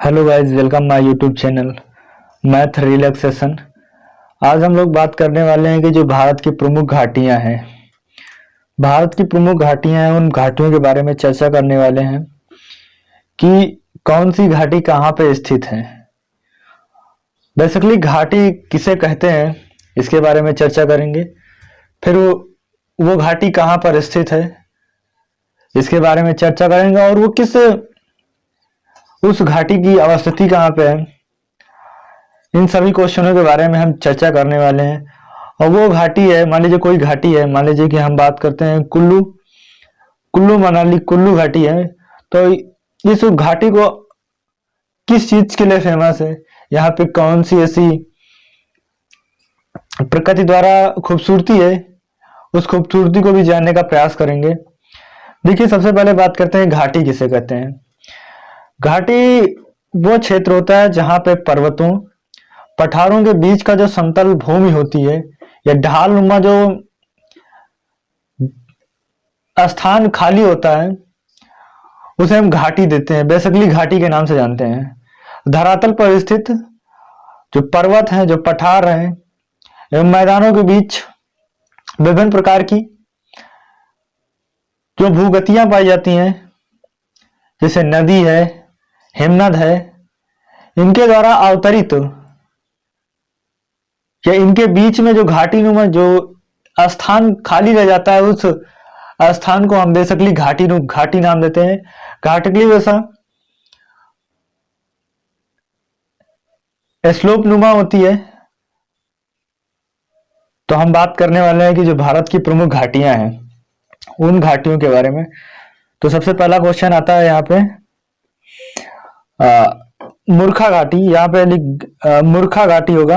Hello guys, welcome my YouTube channel math relaxation. आज हम लोग बात करने वाले हैं कि जो भारत की प्रमुख घाटियां हैं, भारत की प्रमुख घाटियां हैं, उन घाटियों के बारे में चर्चा करने वाले हैं कि कौन सी घाटी कहाँ पे स्थित है। बेसिकली घाटी किसे कहते हैं इसके बारे में चर्चा करेंगे। फिर वो घाटी कहाँ पर स्थित है इसके बारे में चर्चा करेंगे, और वो किस उस घाटी की अवस्थिति कहाँ पे है, इन सभी क्वेश्चनों के बारे में हम चर्चा करने वाले हैं। और वो घाटी है, मान लीजिए कोई घाटी है, मान लीजिए कि हम बात करते हैं कुल्लू कुल्लू मनाली कुल्लू घाटी है। तो इस घाटी को किस चीज के लिए फेमस है, यहाँ पे कौन सी ऐसी प्रकृति द्वारा खूबसूरती है, उस खूबसूरती को भी जानने का प्रयास करेंगे। देखिए, सबसे पहले बात करते हैं घाटी किसे कहते हैं। घाटी वो क्षेत्र होता है जहां पे पर्वतों पठारों के बीच का जो समतल भूमि होती है या ढालनुमा जो स्थान खाली होता है उसे हम घाटी देते हैं, बेसिकली घाटी के नाम से जानते हैं। धरातल पर स्थित जो पर्वत हैं, जो पठार हैं एवं मैदानों के बीच विभिन्न प्रकार की जो भूगतियां पाई जाती हैं, जैसे नदी है, हिमनद है, इनके द्वारा अवतरित या इनके बीच में जो घाटी नुमा जो स्थान खाली रह जाता है, उस स्थान को हम बेसिकली घाटी नाम देते हैं। घाटी वैसा स्लोप नुमा होती है। तो हम बात करने वाले हैं कि जो भारत की प्रमुख घाटियां हैं उन घाटियों के बारे में। तो सबसे पहला क्वेश्चन आता है यहाँ पे मूर्खा घाटी, यहाँ पे मूर्खा घाटी होगा।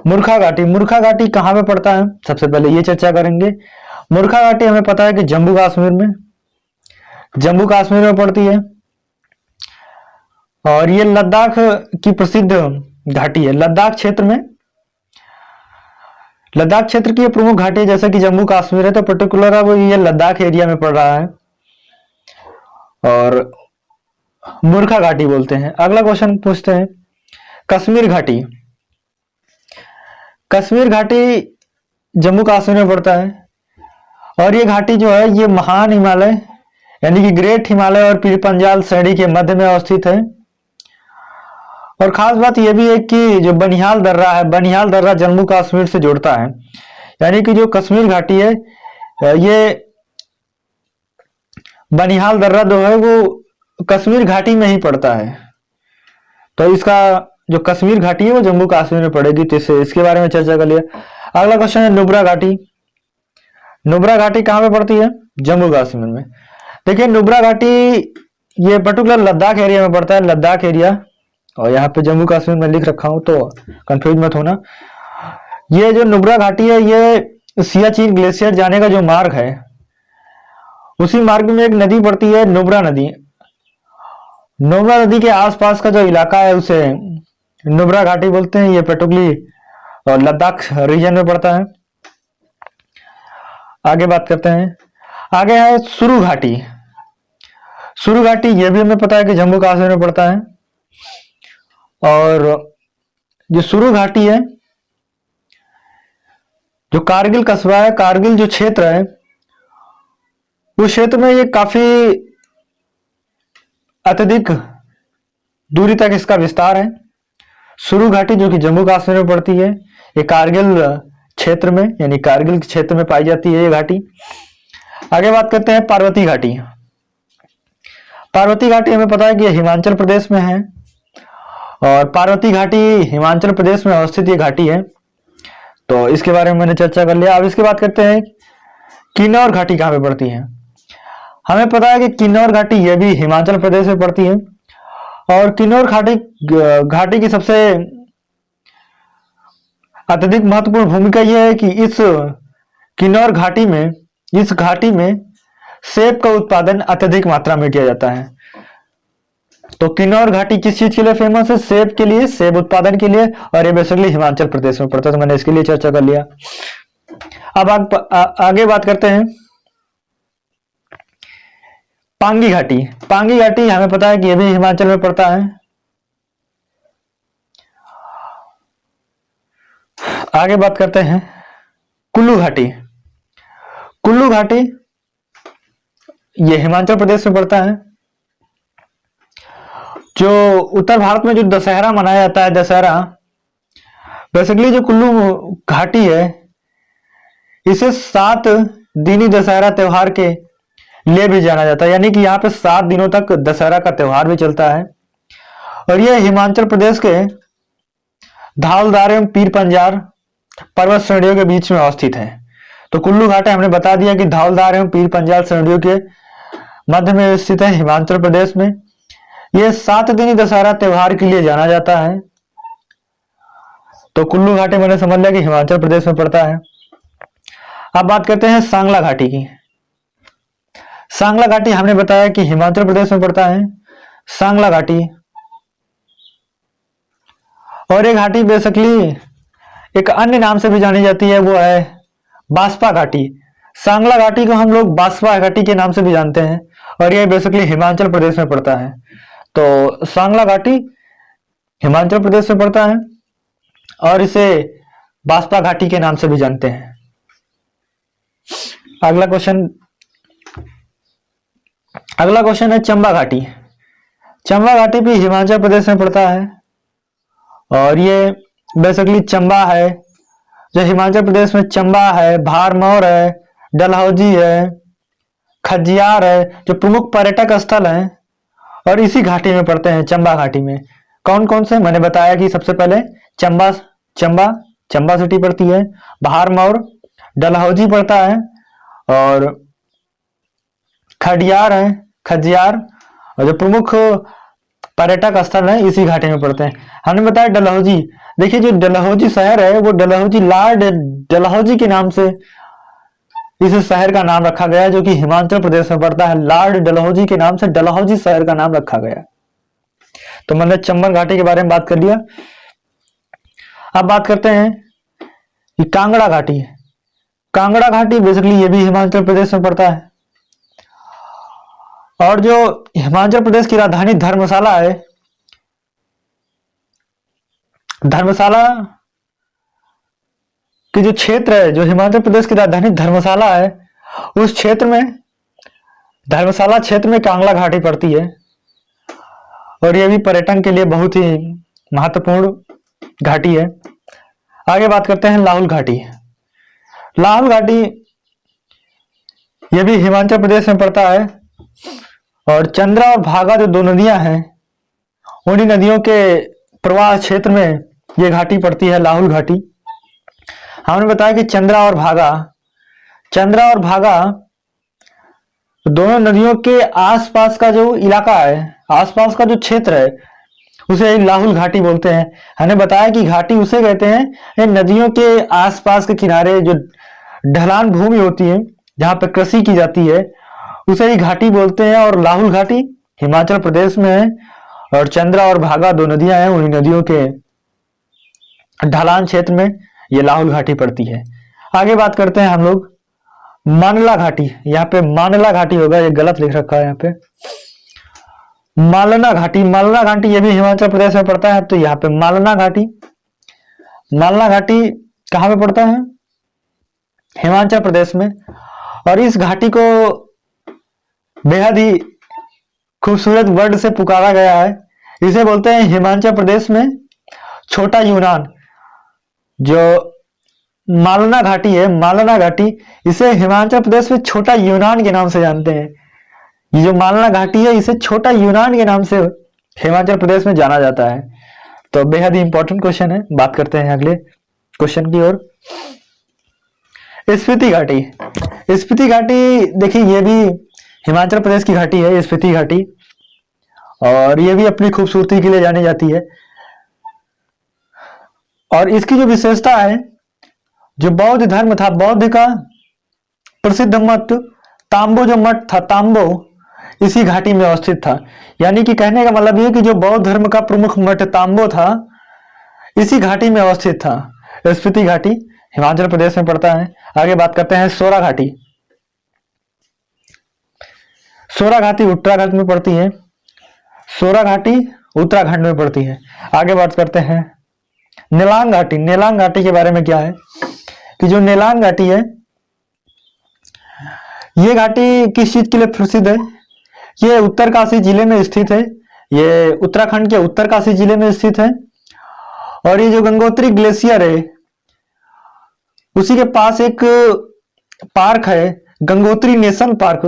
मूर्खा घाटी कहाँ पे पड़ता है, सबसे पहले ये चर्चा करेंगे। मूर्खा घाटी हमें पता है कि जम्मू कश्मीर में पड़ती है, और ये लद्दाख की प्रसिद्ध घाटी है। लद्दाख क्षेत्र की प्रमुख घाटी है, जैसे कि जम्मू कश्मीर है तो पर्टिकुलर है वो ये लद्दाख एरिया में पड़ रहा है, और मूर्खा घाटी बोलते हैं। अगला क्वेश्चन पूछते हैं, कश्मीर घाटी जम्मू कश्मीर में पड़ता है, और ये घाटी जो है ये महान हिमालय यानी कि ग्रेट हिमालय और पीर पंजाल श्रेणी के मध्य में अवस्थित है। और खास बात यह भी है कि जो बनिहाल दर्रा जम्मू कश्मीर से जोड़ता है, यानी कि जो कश्मीर घाटी है ये बनिहाल दर्रा जो है वो कश्मीर घाटी में ही पड़ता है। तो इसका जो कश्मीर घाटी है वो जम्मू कश्मीर में पड़ेगी, तो इसके बारे में चर्चा कर लिया। अगला क्वेश्चन है नुब्रा घाटी कहाँ पे पड़ती है, जम्मू कश्मीर में। देखिए, नुब्रा घाटी ये पर्टिकुलर लद्दाख एरिया में पड़ता है, लद्दाख एरिया, और यहाँ पे जम्मू कश्मीर में लिख रखा हूं तो कंफ्यूज मत होना। ये जो नुब्रा घाटी है ये सियाचिन ग्लेशियर जाने का जो मार्ग है, उसी मार्ग में एक नदी पड़ती है, नुब्रा नदी के आसपास का जो इलाका है उसे नुब्रा घाटी बोलते हैं। ये पर्टिकुलरली और लद्दाख रीजन में पड़ता है। आगे बात करते हैं, आगे है सुरु घाटी ये भी हमें पता है कि जम्मू कश्मीर में पड़ता है। और जो सुरु घाटी है, जो कारगिल कस्बा है, कारगिल जो क्षेत्र है, उस क्षेत्र में ये काफी अत्यधिक दूरी तक इसका विस्तार है। सुरु घाटी जो कि जम्मू कश्मीर में पड़ती है, ये कारगिल क्षेत्र में यानी कारगिल क्षेत्र में पाई जाती है ये घाटी। आगे बात करते हैं पार्वती घाटी हमें पता है कि हिमाचल प्रदेश में है, और पार्वती घाटी हिमाचल प्रदेश में अवस्थित ये घाटी है। तो इसके बारे में मैंने चर्चा कर लिया। अब इसके बात करते हैं किन्नौर घाटी कहाँ पे पड़ती है। हमें पता है कि किन्नौर घाटी ये भी हिमाचल प्रदेश में पड़ती है, और किन्नौर घाटी की सबसे अत्यधिक महत्वपूर्ण भूमिका यह है कि इस घाटी में सेब का उत्पादन अत्यधिक मात्रा में किया जाता है। तो किन्नौर घाटी किस चीज के लिए फेमस है, सेब के लिए, सेब उत्पादन के लिए, और ये बेसिकली हिमाचल प्रदेश में पड़ता है। तो मैंने इसके लिए चर्चा कर लिया। अब आगे बात करते हैं पांगी घाटी हमें पता है कि ये भी हिमाचल में पड़ता है, आगे बात करते हैं कुल्लू घाटी। कुल्लू घाटी ये हिमाचल प्रदेश में पड़ता है। जो उत्तर भारत में जो दशहरा मनाया जाता है, दशहरा, बेसिकली जो कुल्लू घाटी है इसे 7 दिनी दशहरा त्योहार के लिए भी जाना जाता है, यानी कि यहाँ पे 7 दिनों तक दशहरा का त्योहार भी चलता है। और यह हिमाचल प्रदेश के धौलधार एवं पीर पंजाल पर्वत श्रेणियों के बीच में अवस्थित है। तो कुल्लू घाटी हमने बता दिया कि धौलधार एवं पीर पंजाल श्रेणियों के मध्य में स्थित है, हिमाचल प्रदेश में। यह 7 दिनी दशहरा त्योहार के लिए जाना जाता है। तो कुल्लू घाटी मैंने समझ लिया कि हिमाचल प्रदेश में पड़ता है। अब बात करते हैं सांगला घाटी की। सांगला घाटी हमने बताया कि हिमाचल प्रदेश में पड़ता है, सांगला घाटी। और ये घाटी बेसिकली एक अन्य नाम से भी जानी जाती है, वो है बास्पा घाटी। सांगला घाटी को हम लोग बास्पा घाटी के नाम से भी जानते हैं और यह बेसिकली हिमाचल प्रदेश में पड़ता है। तो सांगला घाटी हिमाचल प्रदेश में पड़ता है और इसे बास्पा घाटी के नाम से भी जानते हैं। अगला क्वेश्चन है चंबा घाटी। चंबा घाटी भी हिमाचल प्रदेश में पड़ता है और ये बेसिकली चंबा है, जो हिमाचल प्रदेश में चंबा है, भारमौर है, डलहौजी है, खजियार है, जो प्रमुख पर्यटक स्थल हैं और इसी घाटी में पड़ते हैं। चंबा घाटी में कौन कौन से, मैंने बताया कि सबसे पहले चंबा सिटी पड़ती है, भारमौर, डलहौजी पड़ता है और खजियार और जो प्रमुख पर्यटक स्थल है इसी घाटी में पड़ते हैं। हमने बताया डलहौजी, देखिए जो डलहौजी शहर है वो डलहौजी, लॉर्ड डलहौजी के नाम से इस शहर का नाम रखा गया, जो कि हिमाचल प्रदेश में पड़ता है। लॉर्ड डलहौजी के नाम से डलहौजी शहर का नाम रखा गया। तो मैंने चंबल घाटी के बारे में बात कर लिया। अब बात करते हैं कि कांगड़ा घाटी। कांगड़ा घाटी बेसिकली ये भी हिमाचल प्रदेश में पड़ता है और जो हिमाचल प्रदेश की राजधानी धर्मशाला है, धर्मशाला की जो क्षेत्र है, जो हिमाचल प्रदेश की राजधानी धर्मशाला है, उस क्षेत्र में, धर्मशाला क्षेत्र में कांगड़ा घाटी पड़ती है और यह भी पर्यटन के लिए बहुत ही महत्वपूर्ण घाटी है। आगे बात करते हैं लाहौल घाटी। लाहौल घाटी यह भी हिमाचल प्रदेश में पड़ता है और चंद्रा और भागा जो 2 नदियां हैं, उन्हीं नदियों के प्रवाह क्षेत्र में यह घाटी पड़ती है, लाहौल घाटी। हमने बताया कि चंद्रा और भागा दोनों नदियों के आसपास का जो इलाका है, आसपास का जो क्षेत्र है, उसे लाहौल घाटी बोलते हैं। हमने बताया कि घाटी उसे कहते हैं नदियों के आसपास के किनारे जो ढलान भूमि होती है, जहां पर कृषि की जाती है, उसे ही घाटी बोलते हैं। और लाहौल घाटी हिमाचल प्रदेश में है और चंद्रा और भागा 2 नदियां हैं, उन्हीं नदियों के ढलान क्षेत्र में ये लाहौल घाटी पड़ती है। आगे बात करते हैं हम लोग मानला घाटी। यहाँ पे मानला घाटी होगा, ये गलत लिख रखा है यहाँ पे, मालना घाटी। मालना घाटी ये भी हिमाचल प्रदेश में पड़ता है। तो यहाँ पे मालना घाटी कहाँ पे पड़ता है? हिमाचल प्रदेश में। और इस घाटी को बेहद ही खूबसूरत वर्ड से पुकारा गया है, इसे बोलते हैं हिमाचल प्रदेश में छोटा यूनान। जो मालना घाटी है, मालना घाटी, इसे हिमाचल प्रदेश में छोटा यूनान के नाम से जानते हैं। ये जो मालना घाटी है इसे छोटा यूनान के नाम से हिमाचल प्रदेश में जाना जाता है। तो बेहद ही इंपॉर्टेंट क्वेश्चन है। बात करते हैं अगले क्वेश्चन की ओर। स्पीति घाटी। स्पीति घाटी देखिए ये भी हिमाचल प्रदेश की घाटी है, स्पीति घाटी, और ये भी अपनी खूबसूरती के लिए जानी जाती है। और इसकी जो विशेषता है, जो बौद्ध धर्म था, बौद्ध का प्रसिद्ध मठ तांबो, जो मठ था तांबो, इसी घाटी में अवस्थित था। यानी कि कहने का मतलब ये कि जो बौद्ध धर्म का प्रमुख मठ तांबो था, इसी घाटी में अवस्थित था। स्पीति घाटी हिमाचल प्रदेश में पड़ता है। आगे बात करते हैं सोरा घाटी। सोरा घाटी उत्तराखंड में पड़ती है। सोरा घाटी उत्तराखंड में पड़ती है। आगे बात करते हैं नेलांग घाटी, नेलांग घाटी के बारे में क्या है कि जो नेलांग घाटी है, ये घाटी किस चीज के लिए प्रसिद्ध है? ये उत्तरकाशी जिले में स्थित है, ये उत्तराखंड के उत्तरकाशी जिले में स्थित है। और ये जो गंगोत्री ग्लेशियर है उसी के पास एक पार्क है, गंगोत्री नेशनल पार्क।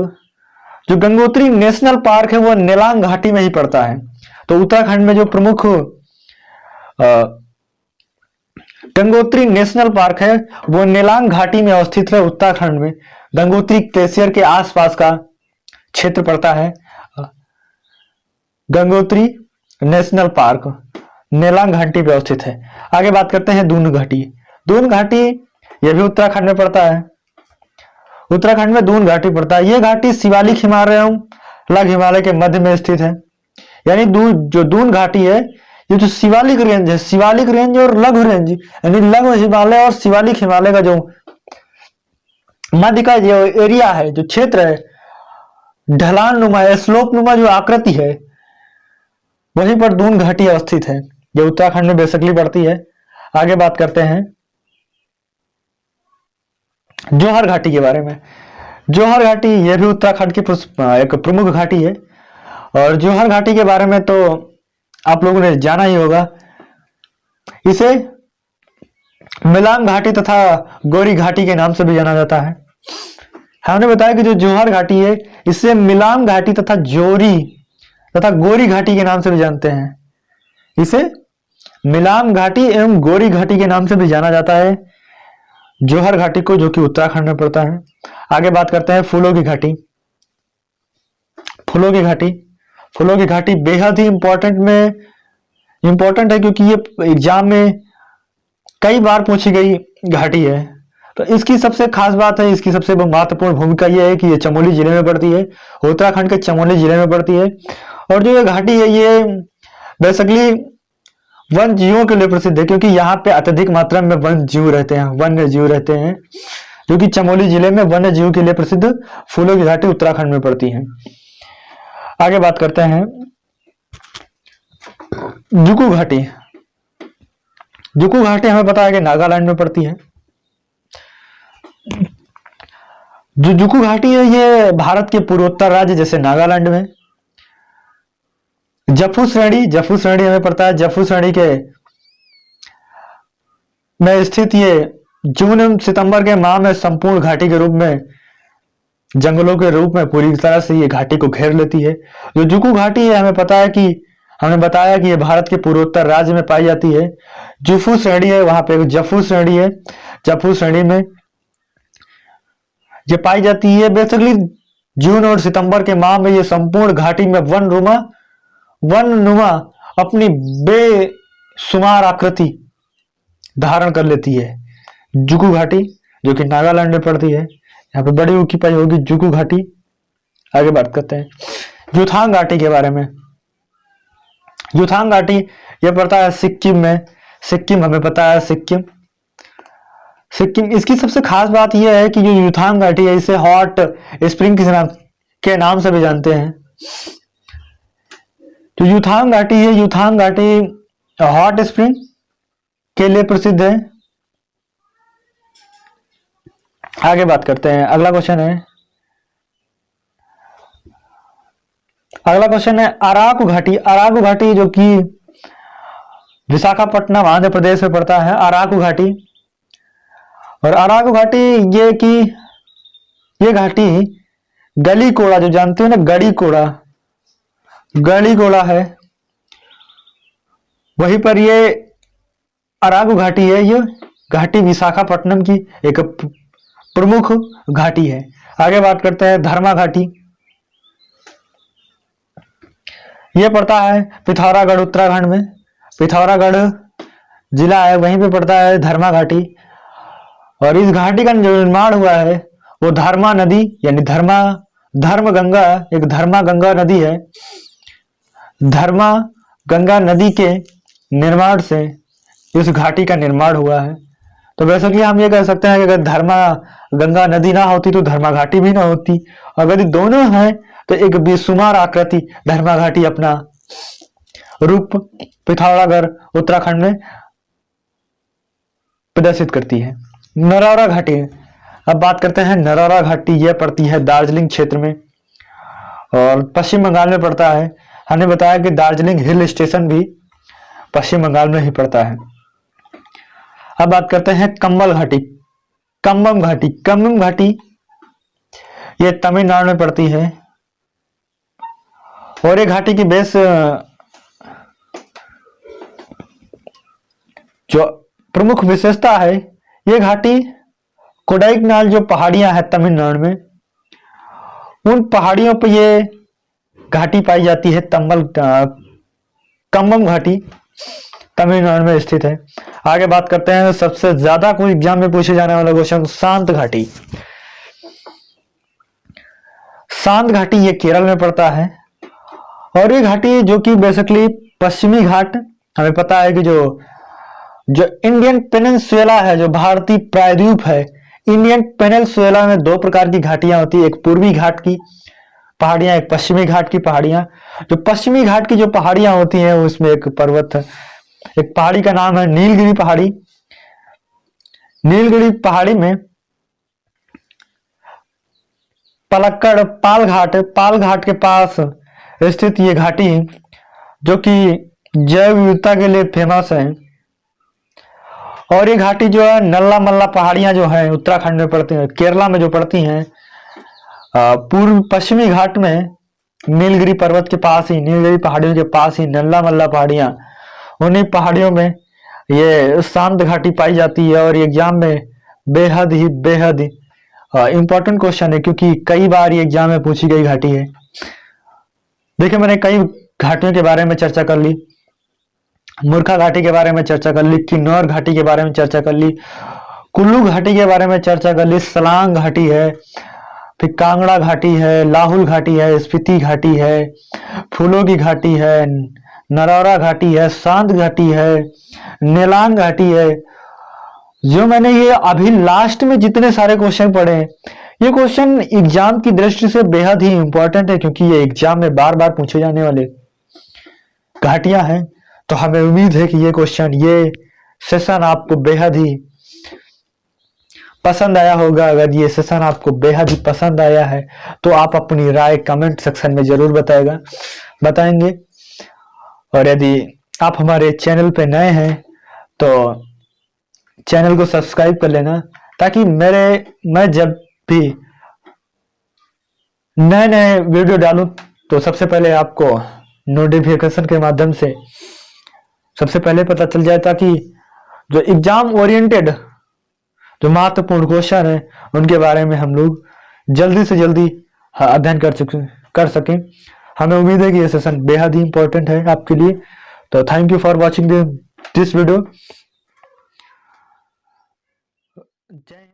जो गंगोत्री नेशनल पार्क है वो नेलांग घाटी में ही पड़ता है। तो उत्तराखंड में जो प्रमुख गंगोत्री नेशनल पार्क है वो नेलांग घाटी में अवस्थित है। उत्तराखंड में गंगोत्री ग्लेशियर के आसपास का क्षेत्र पड़ता है गंगोत्री नेशनल पार्क, नेलांग घाटी पे अवस्थित है। आगे बात करते हैं दून घाटी। दून घाटी यह भी उत्तराखंड में पड़ता है। उत्तराखंड में दून घाटी पड़ता है। यह घाटी शिवालिक हिमालय, लघु हिमालय के मध्य में स्थित है। यानी जो दून घाटी है ये जो शिवालिक रेंज है, शिवालिक रेंज और लघु रेंज, यानी लघु हिमालय और शिवालिक हिमालय का जो मध्य का जो एरिया है, जो क्षेत्र है, ढलान नुमा, स्लोप नुमा जो आकृति है, वहीं पर दून घाटी अवस्थित है। ये उत्तराखंड में बेसिकली पड़ती है। आगे बात करते हैं जौहर घाटी के बारे में। जौहर घाटी यह भी उत्तराखंड की एक प्रमुख घाटी है। और जौहर घाटी के बारे में तो आप लोगों ने जाना ही होगा। इसे मिलांग घाटी तथा गौरी घाटी के नाम से भी जाना जाता है। हमने बताया कि जो जौहर घाटी है इसे मिलांग घाटी तथा जोरी तथा गौरी घाटी के नाम से भी जानते हैं। इसे मिलांग घाटी एवं गौरी घाटी के नाम से भी जाना जाता है जौहर घाटी को, जो कि उत्तराखंड में पड़ता है। आगे बात करते हैं फूलों की घाटी। फूलों की घाटी, फूलों की घाटी बेहद ही इंपॉर्टेंट है क्योंकि ये एग्जाम में कई बार पूछी गई घाटी है। तो इसकी सबसे खास बात है, इसकी सबसे महत्वपूर्ण भूमिका यह है कि ये चमोली जिले में पड़ती है, उत्तराखंड के चमोली जिले में पड़ती है। और जो ये घाटी है ये बेसिकली वन जीवों के लिए प्रसिद्ध है, क्योंकि यहाँ पे अत्यधिक मात्रा में वन्य जीव रहते हैं, जो कि चमोली जिले में वन्य जीव के लिए प्रसिद्ध फूलों की घाटी उत्तराखंड में पड़ती है। आगे बात करते हैं जुकू घाटी। जुकू घाटी हमें पता है कि नागालैंड में पड़ती है। जो जुकू घाटी है ये भारत के पूर्वोत्तर राज्य जैसे नागालैंड में जफू श्रेणी हमें पड़ता है। जफू श्रेणी के में स्थित ये जून एवं सितंबर के माह में संपूर्ण घाटी के रूप में, जंगलों के रूप में पूरी तरह से ये घाटी को घेर लेती है। जो जुकू घाटी है हमने बताया कि ये भारत के पूर्वोत्तर राज्य में पाई जाती है। जुफू श्रेणी है, वहां पे जफू श्रेणी है, जफू श्रेणी में ये पाई जाती है। बेसिकली जून और सितंबर के माह में ये संपूर्ण घाटी में वन नुमा अपनी बेशुमार आकृति धारण कर लेती है। जुकू घाटी जो कि नागालैंड में पड़ती है, यहाँ पे बड़ी ऊंची पाई होगी जुकू घाटी। आगे बात करते हैं युथांग घाटी के बारे में। युथांग घाटी यह पड़ता है सिक्किम में। सिक्किम हमें पता है, सिक्किम इसकी सबसे खास बात यह है कि जो युथांग घाटी है इसे हॉट स्प्रिंग के नाम से भी जानते हैं। जो युथांग घाटी है, युथांग घाटी हॉट स्प्रिंग के लिए प्रसिद्ध है। आगे बात करते हैं, अगला क्वेश्चन है अराकू घाटी। अराकू घाटी जो कि विशाखापट्टनम आंध्र प्रदेश में पड़ता है, अराकू घाटी। और अराकू घाटी ये घाटी गली कोड़ा, जो जानते हो ना, गली कोड़ा है, वहीं पर ये अराकू घाटी है। ये घाटी विशाखापट्टनम की एक प्रमुख घाटी है। आगे बात करते हैं धर्मा घाटी। यह पड़ता है पिथौरागढ़, उत्तराखंड में पिथौरागढ़ जिला है, वहीं पे पड़ता है धर्मा घाटी। और इस घाटी का जो निर्माण हुआ है वो धर्मा नदी यानी धर्म गंगा नदी है। धर्मा गंगा नदी के निर्माण से इस घाटी का निर्माण हुआ है। तो वैसे कि हम ये कह सकते हैं कि अगर धर्मा गंगा नदी ना होती तो धर्मा घाटी भी ना होती। अगर दोनों हैं तो एक बेशुमार आकृति धर्मा घाटी अपना रूप पिथौरागढ़ उत्तराखंड में प्रदर्शित करती है। नरौरा घाटी, अब बात करते हैं नरौरा घाटी। यह पड़ती है दार्जिलिंग क्षेत्र में और पश्चिम बंगाल में पड़ता है। हमने बताया कि दार्जिलिंग हिल स्टेशन भी पश्चिम बंगाल में ही पड़ता है। अब बात करते हैं कंबल घाटी, कम्बम घाटी। कम्बम घाटी ये तमिलनाडु में पड़ती है और ये घाटी की बेस जो प्रमुख विशेषता है, ये घाटी कोडाईकनाल जो पहाड़ियां हैं तमिलनाडु में, उन पहाड़ियों पर ये घाटी पाई जाती है। कम्बम घाटी तमिलनाडु में स्थित है। आगे बात करते हैं सबसे ज्यादा कोई एग्जाम में पूछे जाने वाला क्वेश्चन, शांत घाटी। शांत घाटी ये केरल में पड़ता है और ये घाटी जो कि बेसिकली पश्चिमी घाट, हमें पता है कि जो इंडियन पेनिनसुला है, जो भारतीय प्रायद्वीप है, इंडियन पेनिनसुला में दो प्रकार की घाटियां होती है, एक पूर्वी घाट की पहाड़ियां, एक पश्चिमी घाट की पहाड़ियां। जो पश्चिमी घाट की जो पहाड़ियां होती हैं उसमें एक पहाड़ी का नाम है नीलगिरी पहाड़ी। नीलगिरी पहाड़ी में पलक्कड़ पाल घाट के पास स्थित ये घाटी जो कि जैव विविधता के लिए फेमस है। और ये घाटी जो है नल्ला मल्ला पहाड़ियां जो है उत्तराखंड में पड़ती हैं, केरला में जो पड़ती हैं, पूर्व पश्चिमी घाट में नीलगिरी पर्वत के पास ही, नीलगिरी पहाड़ियों के पास ही नल्ला मल्ला पहाड़ियां, उन्हीं पहाड़ियों में ये शांत घाटी पाई जाती है। और एग्जाम में बेहद ही इंपॉर्टेंट क्वेश्चन है क्योंकि कई बार ये एग्जाम में पूछी गई घाटी है। देखिए मैंने कई घाटियों के बारे में चर्चा कर ली, मूर्खा घाटी के बारे में चर्चा कर ली, किन्नौर घाटी के बारे में चर्चा कर ली, कुल्लू घाटी के बारे में चर्चा कर ली, सलांग घाटी है, फिर कांगड़ा घाटी है, लाहुल घाटी है, स्पीति घाटी है, फूलों की घाटी है, नरौरा घाटी है, शांत घाटी है, नेलांग घाटी है। जो मैंने ये अभी लास्ट में जितने सारे क्वेश्चन पढ़े हैं, ये क्वेश्चन एग्जाम की दृष्टि से बेहद ही इंपॉर्टेंट है क्योंकि ये एग्जाम में बार बार पूछे जाने वाले घाटियां हैं। तो हमें उम्मीद है कि ये सेशन आपको बेहद ही पसंद आया होगा। अगर ये सेशन आपको बेहद ही पसंद आया है तो आप अपनी राय कमेंट सेक्शन में जरूर बताएंगे। और यदि आप हमारे चैनल पे नए हैं तो चैनल को सब्सक्राइब कर लेना ताकि मैं जब भी नए वीडियो डालूं तो सबसे पहले आपको नोटिफिकेशन के माध्यम से सबसे पहले पता चल जाए, ताकि जो एग्जाम ओरिएंटेड जो महत्वपूर्ण क्वेश्चन है उनके बारे में हम लोग जल्दी से जल्दी अध्ययन कर सकें। हमें उम्मीद है कि ये सेशन बेहद ही इंपॉर्टेंट है आपके लिए। तो thank you for watching this video.